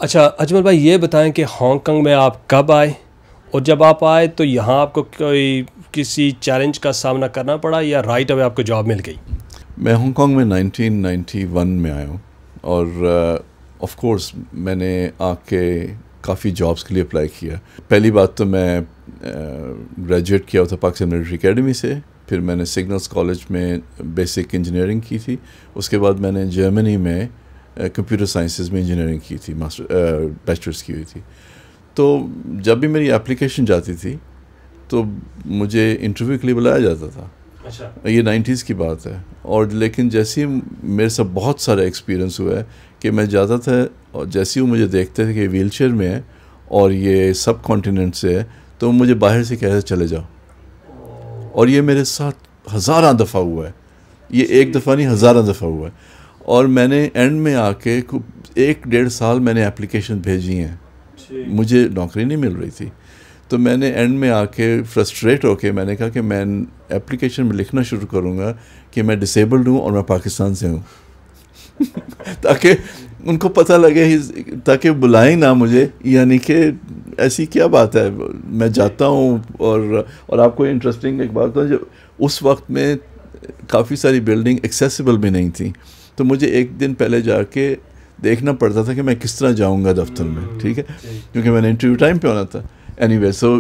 اچھا اجمل بھائی، یہ بتائیں کہ ہانگ کانگ میں آپ کب آئے، اور جب آپ آئے تو یہاں آپ کو کوئی کسی چیلنج کا سامنا کرنا پڑا یا رائٹ اوے آپ کو جاب مل گئی؟ میں ہانگ کانگ میں 1991 میں آیا ہوں، اور آف کورس میں نے آ کے کافی جابس کے لیے اپلائی کیا. پہلی بات تو میں گریجویٹ کیا تھا پاکستان ملٹری اکیڈمی سے، پھر میں نے سگنلز کالج میں بیسک انجینئرنگ کی تھی. اس کے بعد میں نے جرمنی میں کمپیوٹر سائنسز میں انجینئرنگ کی تھی، بیچلرس کی ہوئی تھی. تو جب بھی میری اپلیکیشن جاتی تھی تو مجھے انٹرویو کے لیے بلایا جاتا تھا. اچھا، یہ 90s کی بات ہے. اور لیکن جیسے ہی میرے ساتھ بہت سارا ایکسپیرینس ہوا ہے کہ میں جاتا تھا، اور جیسے ہی مجھے دیکھتے تھے کہ ویل چیئر میں ہے اور یہ سب کانٹیننٹ سے ہے، تو مجھے باہر سے کہتے چلے جاؤ. اور یہ میرے ساتھ ہزارہ دفعہ ہوا ہے، یہ ایک دفعہ نہیں، ہزارہ دفعہ ہوا ہے. اور میں نے اینڈ میں آ کے 1-1.5 سال میں نے اپلیکیشن بھیجی ہیں، مجھے نوکری نہیں مل رہی تھی. تو میں نے اینڈ میں آ کے فرسٹریٹ ہو کے میں نے کہا کہ میں اپلیکیشن میں لکھنا شروع کروں گا کہ میں ڈسیبلڈ ہوں اور میں پاکستان سے ہوں تاکہ ان کو پتہ لگے، تاکہ بلائیں نہ مجھے. یعنی کہ ایسی کیا بات ہے، میں جاتا ہوں. اور آپ کو انٹرسٹنگ ایک بات ہے، جو اس وقت میں کافی ساری بلڈنگ ایکسیسیبل بھی نہیں تھیں، تو مجھے ایک دن پہلے جا کے دیکھنا پڑتا تھا کہ میں کس طرح جاؤں گا دفتر میں، ٹھیک ہے، کیونکہ میں نے انٹرویو ٹائم پہ ہونا تھا. اینی وے، سو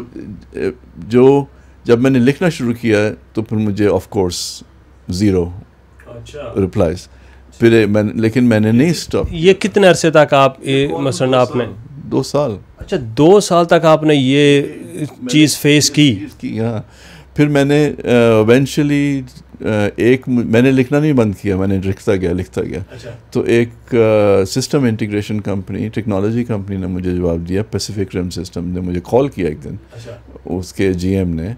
جب میں نے لکھنا شروع کیا تو پھر مجھے آف کورس 0 ریپلائز. پھر لیکن میں نے نہیں اسٹاپ. یہ کتنے عرصے تک آپ مثلاً آپ نے 2 سال. اچھا، 2 سال تک آپ نے یہ چیز فیس کی؟ ہاں. پھر میں نے ایونچولی میں نے لکھنا نہیں بند کیا، میں نے لکھتا گیا. تو ایک system integration company, technology company نے مجھے جواب دیا. پیسیفک رم سسٹم نے مجھے کال کیا ایک دن، اس کے جی ایم نے،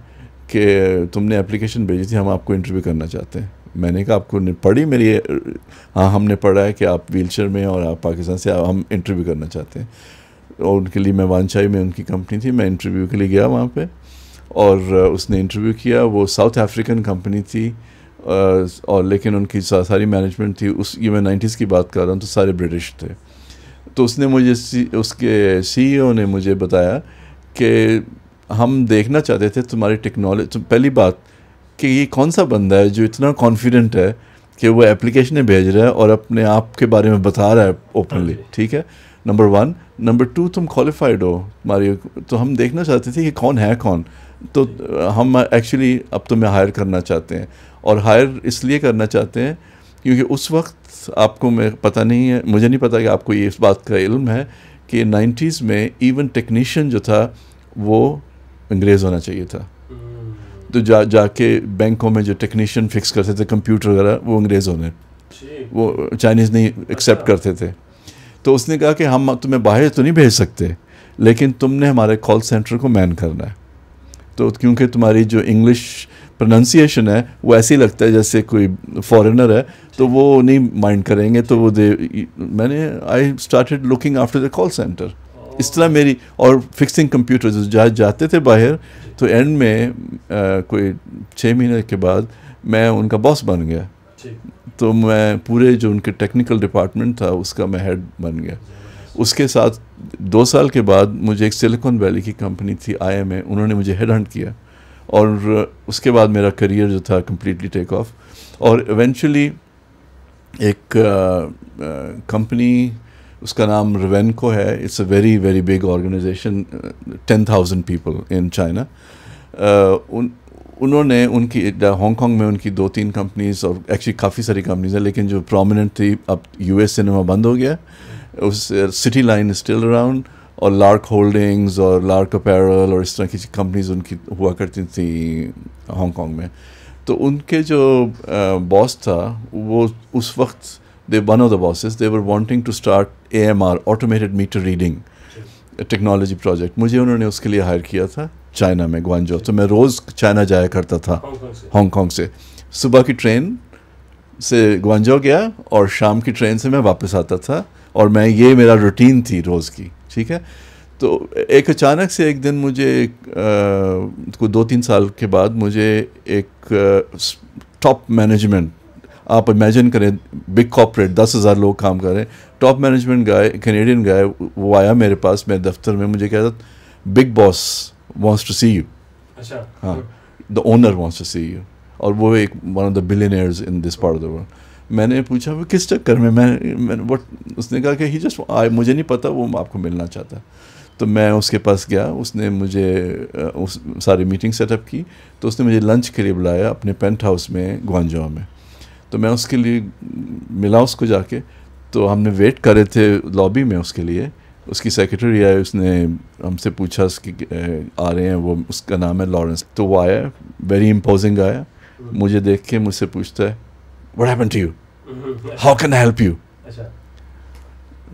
کہ تم نے اپلیکیشن بھیجی تھی، ہم آپ کو انٹرویو کرنا چاہتے ہیں. میں نے کہا آپ کو پڑھی میری؟ ہاں ہم نے پڑھا ہے کہ آپ ویل چیئر میں اور آپ پاکستان سے، ہم انٹرویو کرنا چاہتے ہیں. اور ان کے لیے میں وانچائی میں ان کی کمپنی تھی، میں انٹرویو کے لیے گیا وہاں پہ، اور اس نے انٹرویو کیا. وہ ساؤتھ افریقن کمپنی تھی، اور لیکن ان کی ساری مینجمنٹ تھی یہ میں 90s کی بات کر رہا ہوں، تو سارے برٹش تھے. تو اس نے مجھے اس کے سی ای او نے مجھے بتایا کہ ہم دیکھنا چاہتے تھے تمہاری ٹیکنالوجی. پہلی بات کہ یہ کون سا بندہ ہے جو اتنا کانفیڈنٹ ہے کہ وہ اپلیکیشنیں بھیج رہا ہے اور اپنے آپ کے بارے میں بتا رہا ہے اوپنلی، ٹھیک ہے، نمبر 1. نمبر 2، تم کوالیفائڈ ہو تمہاری. تو ہم دیکھنا چاہتے تھے کہ کون ہے کون. تو ہم ایکچولی اب تمہیں ہائر کرنا چاہتے ہیں، اور ہائر اس لیے کرنا چاہتے ہیں کیونکہ اس وقت آپ کو میں پتہ نہیں ہے، مجھے نہیں پتہ کہ آپ کو یہ اس بات کا علم ہے کہ 90s میں ایون ٹیکنیشین جو تھا وہ انگریز ہونا چاہیے تھا. تو جا کے بینکوں میں جو ٹیکنیشین فکس کرتے تھے کمپیوٹر وغیرہ، وہ انگریز ہونے، وہ چائنیز نہیں ایکسیپٹ کرتے تھے. تو اس نے کہا کہ ہم تمہیں باہر تو نہیں بھیج سکتے، لیکن تم نے ہمارے کال سینٹر کو مین کرنا ہے. تو کیونکہ تمہاری جو انگلش پروننسیشن ہے وہ ایسے ہی لگتا ہے جیسے کوئی فارنر ہے، تو وہ نہیں مائنڈ کریں گے. تو وہ میں نے I started looking after the call centre. اس طرح میری، اور فکسنگ کمپیوٹر جاتے تھے باہر. تو اینڈ میں کوئی 6 مہینے کے بعد میں ان کا باس بن گیا. تو میں پورے جو ان کے ٹیکنیکل ڈپارٹمنٹ تھا اس کا میں ہیڈ بن گیا. اس کے ساتھ 2 سال کے بعد مجھے ایک سلیکن ویلی کی کمپنی تھی IMA، انہوں نے مجھے ہیڈ ہنٹ کیا، اور اس کے بعد میرا کریئر جو تھا کمپلیٹلی ٹیک آف. اور ایونچولی ایک کمپنی، اس کا نام ریوینکو ہے، it's a very very big organisation, 10,000 people in China. انہوں نے ان کی ہانگ کانگ میں ان کی 2-3 کمپنیز، اور ایکچولی کافی ساری کمپنیز ہیں، لیکن جو پرومیننٹ تھی، اب US سنیما بند ہو گیا. اس سٹی لائن اسٹل اراؤنڈ، اور لارک ہولڈنگز اور لارک اپیرل اور اس طرح کی کمپنیز ان کی ہوا کرتی تھیں ہانگ کانگ میں. تو ان کے جو باس تھا وہ اس وقت one of the bosses, they were wanting to start AMR, automated meter reading technology project. مجھے انہوں نے اس کے لیے ہائر کیا تھا چائنا میں، گوانجو. تو میں روز چائنا جایا کرتا تھا ہانگ کانگ سے. صبح کی ٹرین سے گوانجو گیا اور شام کی ٹرین سے میں واپس آتا تھا، اور میں یہ میرا روٹین تھی روز کی، ٹھیک ہے. تو ایک اچانک سے ایک دن مجھے 2-3 سال کے بعد مجھے ایک ٹاپ مینجمنٹ، آپ امیجن کریں بگ کارپوریٹ 10,000 لوگ کام کر رہے ہیں، top management guy Canadian guy وہ آیا میرے پاس میرے دفتر میں, مجھے کہتا big boss wants to see you. اچھا. ہاں, the owner wants to see you, اور وہ ایک one of the billionaires in this part of the world. میں نے پوچھا وہ کس چکر میں اس نے کہا کہ ہی جسٹ مجھے نہیں پتا, وہ آپ کو ملنا چاہتا ہے. تو میں اس کے پاس گیا, اس نے مجھے ساری میٹنگ سیٹ اپ کی, تو اس نے مجھے لنچ کے لیے بلایا اپنے پینٹ ہاؤس میں گوانجو میں. تو میں اس کے لیے ملا اس کو جا کے, تو ہم نے ویٹ کر رہے تھے لابی میں اس کے لیے. اس کی سیکرٹری آئی, اس نے ہم سے پوچھا اس کی آ رہے ہیں, وہ اس کا نام ہے لارنس. تو وہ آیا, ویری امپوزنگ آیا, مجھے دیکھ کے مجھ سے پوچھتا ہے what happen to you, how can I help you.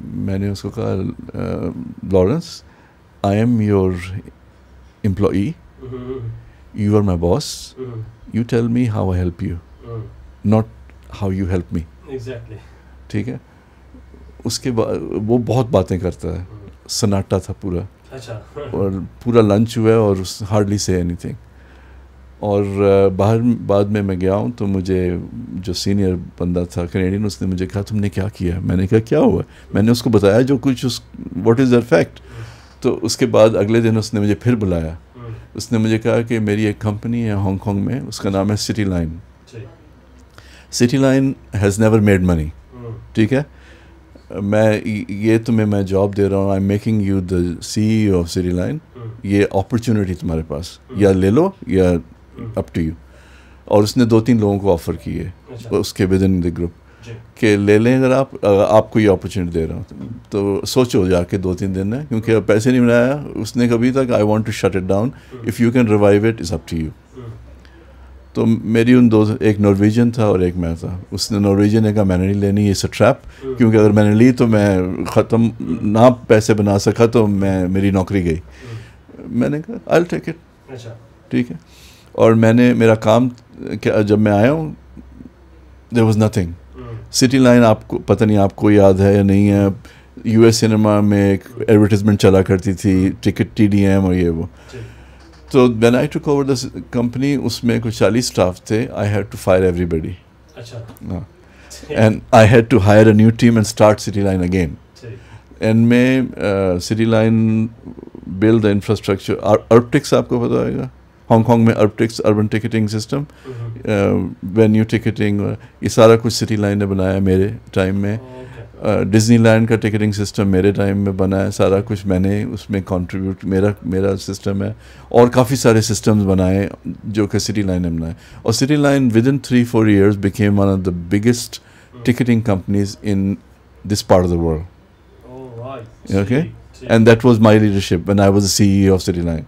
میں نے اس کو کہا Lawrence I am your employee, you are my boss, you tell me how I help you, not how you help me. ٹھیک ہے. اس کے بعد وہ بہت باتیں کرتا ہے, سناٹا تھا پورا, اور پورا لنچ ہوا ہے اور ہارڈلی سے اینی تھنگ. اور باہر بعد میں گیا ہوں تو مجھے جو سینئر بندہ تھا کینیڈین, اس نے مجھے کہا تم نے کیا کیا. میں نے کہا کیا ہوا, میں نے اس کو بتایا جو کچھ واٹ از دا فیکٹ. تو اس کے بعد اگلے دن اس نے مجھے پھر بلایا. اس نے مجھے کہا کہ میری ایک کمپنی ہے ہانگ کانگ میں, اس کا نام ہے city line. City line has never made money. ٹھیک ہے, یہ تمہیں میں جاب دے رہا ہوں, I am making you the C E O of city line. یہ اپرچونیٹی تمہارے پاس, یا لے لو یا اپ ٹو یو. اور اس نے 2-3 لوگوں کو آفر کیے اس کے ود ان دی گروپ کہ لے لیں اگر آپ کو یہ اپرچونیٹی دے رہا ہوں. تو سوچو جا کے 2-3 دن ہے, کیونکہ پیسے نہیں بنایا اس نے کبھی تک. I want to shut it down, if you can revive it is up to you. تو میری ان دو, ایک نارویجن تھا اور ایک میں تھا. اس نے نارویجن نے کہا میں نے نہیں لینی, یہ ٹریپ, کیونکہ اگر میں نے لی تو میں ختم نہ پیسے بنا سکا تو میری نوکری گئی. میں نے کہا آئی ول ٹیک اٹ. ٹھیک ہے. اور میں نے میرا کام جب میں آیا ہوں there was nothing. City line آپ کو پتہ نہیں آپ کو یاد ہے یا نہیں ہے, یو ایس سنیما میں ایک ایڈورٹیزمنٹ چلا کرتی تھی, ٹکٹ ٹی ڈی ایم اور یہ وہ. تو when I took over the company, اس میں کچھ 40 اسٹاف تھے. I had to fire everybody, and I had to hire a new team and start city line again. And میں city line build the infrastructure. Urbtix آپ کو پتہ ہوئے گا, ہانگ کانگ میں Urbtix urban ticketing system, venue ticketing, یہ سارا کچھ سٹی لائن نے بنایا میرے ٹائم میں. ڈزنی لینڈ کا ٹکٹنگ سسٹم میرے ٹائم میں بنا ہے. سارا کچھ میں نے اس میں کنٹریبیوٹ, میرا سسٹم ہے. اور کافی سارے سسٹمز بنائے جو کہ سٹی لائن نے بنائے. اور city line with in 3-4 years became one of the biggest ticketing companies in this part of the world. Okay, and that was my leadership when I was the CEO of City Line,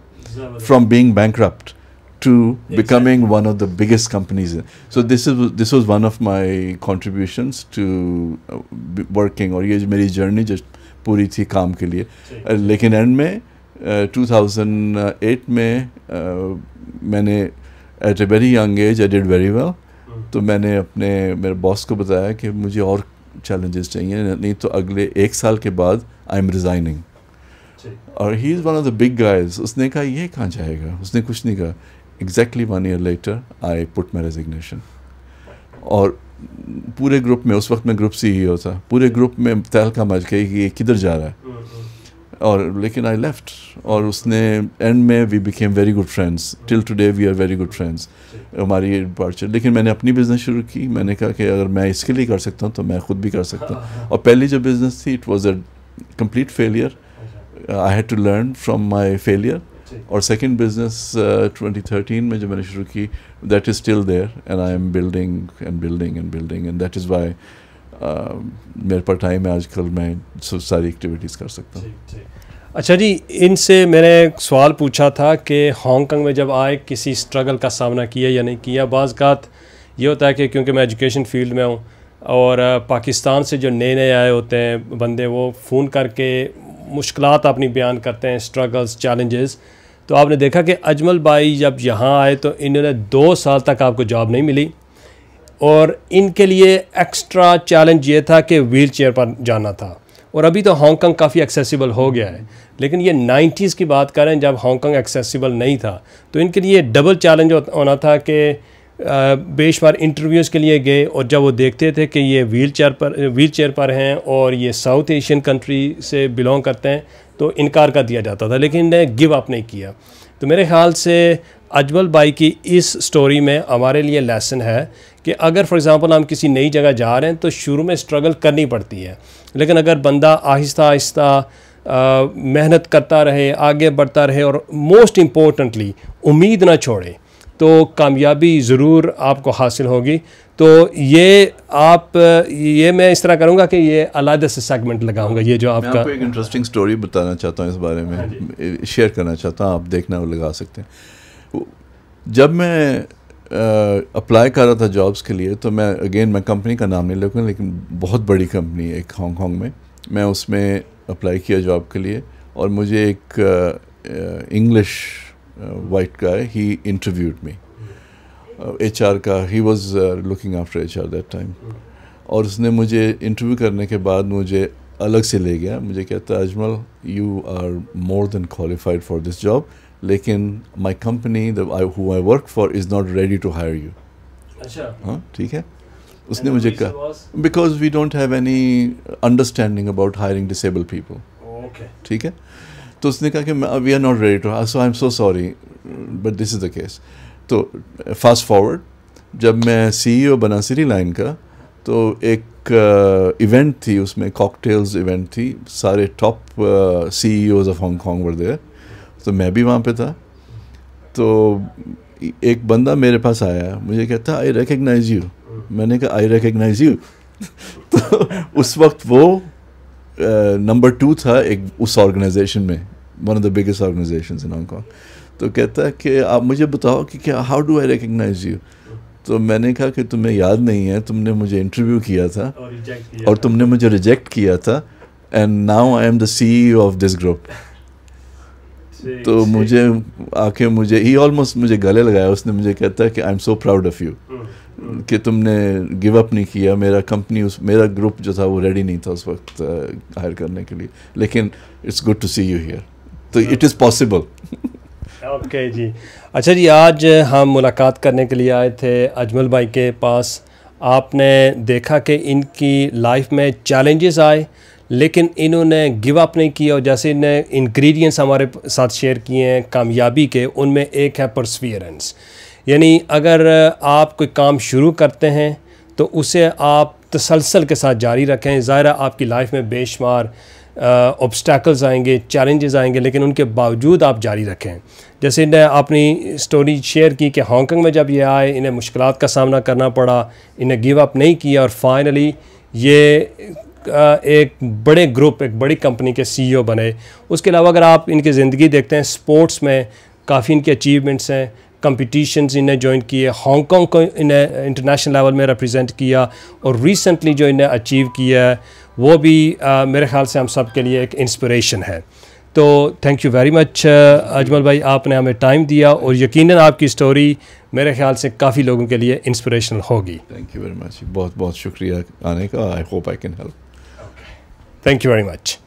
from being bankrupt to becoming one of the biggest companies. So this was one of my contributions to working, اور یہ میری journey جو پوری تھی کام کے لیے. لیکن and میں 2008 میں نے at a very young age I did very well. تو میں نے میرے باس کو بتایا کہ مجھے اور چیلنجز چاہیے, نہیں تو اگلے 1 سال کے بعد آئی ایم ریزائننگ. اور he is one of the big guys. اس نے کہا یہ کہاں جائے گا, اس نے کچھ نہیں کہا. ایگزیکٹلی 1 year لیٹر آئی پٹ مائی ریزگنیشن. اور پورے گروپ میں, اس وقت میں گروپ سی ای او تھا, پورے گروپ میں تہلکہ مچ گئی کہ یہ کدھر جا رہا ہے. اور لیکن آئی لیفٹ, اور اس نے اینڈ میں we became very good friends. Till today we are very good friends. ہماری ڈپارچر. لیکن میں نے اپنی بزنس شروع کی. میں نے کہا کہ اگر میں اس کے لیے کر سکتا ہوں تو میں خود بھی کر سکتا ہوں. اور پہلی جو بزنس تھی it was a complete failure. I had to learn from my failure. اور سیکنڈ بزنس 2013 میں جو میں نے شروع کی, that is still there, and I am building and building and building, and that is why میرے پاس ٹائم ہے آج کل میں ساری ایکٹیویٹیز کر سکتا ہوں. اچھا جی, ان سے میں نے ایک سوال پوچھا تھا کہ ہانگ کانگ میں جب آئے کسی اسٹرگل کا سامنا کیا یا نہیں کیا. بعض اوقات یہ ہوتا ہے کہ کیونکہ میں ایجوکیشن فیلڈ میں ہوں, اور پاکستان سے جو نئے آئے ہوتے ہیں بندے, وہ فون کر کے مشکلات اپنی بیان کرتے ہیں, اسٹرگلز, چیلنجز. تو آپ نے دیکھا کہ اجمل بھائی جب یہاں آئے تو انہوں نے 2 سال تک آپ کو جاب نہیں ملی, اور ان کے لیے ایکسٹرا چیلنج یہ تھا کہ ویل چیئر پر جانا تھا. اور ابھی تو ہانگ کانگ کافی ایکسیسیبل ہو گیا ہے, لیکن یہ 90s کی بات کریں جب ہانگ کانگ ایکسیسیبل نہیں تھا, تو ان کے لیے ڈبل چیلنج ہونا تھا کہ بے شمار انٹرویوز کے لیے گئے، اور جب وہ دیکھتے تھے کہ یہ ویل چیئر پر ہیں اور یہ ساؤتھ ایشین کنٹری سے بلونگ کرتے ہیں تو انکار کر دیا جاتا تھا، لیکن انہیں گیو اپ نہیں کیا. تو میرے خیال سے اجمل بھائی کی اس سٹوری میں ہمارے لیے لیسن ہے کہ اگر فار ایگزامپل ہم کسی نئی جگہ جا رہے ہیں تو شروع میں اسٹرگل کرنی پڑتی ہے، لیکن اگر بندہ آہستہ آہستہ محنت کرتا رہے، آگے بڑھتا رہے، اور موسٹ امپورٹنٹلی امید نہ چھوڑے، تو کامیابی ضرور آپ کو حاصل ہوگی. تو یہ میں اس طرح کروں گا کہ یہ علیحدہ سے سیگمنٹ لگاؤں گا. یہ جو آپ کا ایک انٹرسٹنگ سٹوری بتانا چاہتا ہوں، اس بارے میں شیئر کرنا چاہتا ہوں، آپ دیکھنا اور لگا سکتے ہیں. جب میں اپلائی کر رہا تھا جابس کے لیے، تو میں کمپنی کا نام نہیں لوں، لیکن بہت بڑی کمپنی ہے ایک ہانگ کانگ میں اس میں اپلائی کیا جاب کے لیے، اور مجھے ایک English white guy he interviewed me, H R کا، he was looking after H R that time. اور اس نے مجھے انٹرویو کرنے کے بعد مجھے الگ سے لے گیا. مجھے کہتا Ajmal you are more than qualified for this job, لیکن my company who I work for is not ready to hire you. اچھا ہاں ٹھیک ہے. اس نے مجھے کہا because we don't have any understanding about hiring disable people. ٹھیک ہے. تو اس نے کہا کہ we are not ready to hire, so I am so sorry but this is the case. تو فاسٹ فارورڈ، جب میں سی ای او بنا سٹی لائن کا، تو ایک ایونٹ تھی، اس میں کاکٹیلز ایونٹ تھی، سارے top C E Os of Hong Kong were there. تو میں بھی وہاں پہ تھا. تو ایک بندہ میرے پاس آیا، مجھے کہتا آئی ریکگنائز یو. میں نے کہا آئی ریکگنائز یو. تو اس وقت وہ نمبر 2 تھا ایک اس آرگنائزیشن میں، one of the biggest organisations in Hong Kong. تو کہتا ہے کہ آپ مجھے بتاؤ کہ کیا how do I recognise you. تو میں نے کہا کہ تمہیں یاد نہیں ہے، تم نے مجھے انٹرویو کیا تھا اور تم نے مجھے ریجیکٹ کیا تھا، and now I am the C E O of this group. تو مجھے آ کے ہی آلموسٹ مجھے گلے لگایا. اس نے مجھے کہتا ہے کہ آئی am so proud of you کہ تم نے گیو اپ نہیں کیا. میرا گروپ جو تھا وہ ریڈی نہیں تھا اس وقت ہائر کرنے کے لیے، لیکن it's good to see you here. تو اٹ از پاسبل. اوکے جی. اچھا جی، آج ہم ملاقات کرنے کے لیے آئے تھے اجمل بھائی کے پاس. آپ نے دیکھا کہ ان کی لائف میں چیلنجز آئے، لیکن انہوں نے گیو اپ نہیں کیا، اور جیسے انہیں انگریڈینٹس ہمارے ساتھ شیئر کیے ہیں کامیابی کے، ان میں ایک ہے پرسویئرنس. یعنی اگر آپ کوئی کام شروع کرتے ہیں تو اسے آپ تسلسل کے ساتھ جاری رکھیں. ظاہرہ آپ کی لائف میں بے شمار obstacles آئیں گے، چیلنجز آئیں گے، لیکن ان کے باوجود آپ جاری رکھیں. جیسے انہیں اپنی سٹوری شیئر کی کہ ہانگ کانگ میں جب یہ آئے انہیں مشکلات کا سامنا کرنا پڑا، انہیں گیو اپ نہیں کیا، اور فائنلی یہ ایک بڑے گروپ، ایک بڑی کمپنی کے سی ای او بنے. اس کے علاوہ اگر آپ ان کی زندگی دیکھتے ہیں، سپورٹس میں کافی ان کے اچیومنٹس ہیں، کمپٹیشنز انہیں جوائن کیے، ہانگ کانگ کو انہیں انٹرنیشنل لیول میں ریپرزینٹ کیا، اور ریسنٹلی جو انہیں اچیو کیا ہے وہ بھی میرے خیال سے ہم سب کے لیے ایک انسپریشن ہے. تو thank you very much Ajmal بھائی، آپ نے ہمیں ٹائم دیا، اور یقیناً آپ کی سٹوری میرے خیال سے کافی لوگوں کے لیے انسپریشنل ہوگی. تھینک یو ویری مچ، بہت بہت شکریہ آنے کا. I hope I can help. Thank you very much.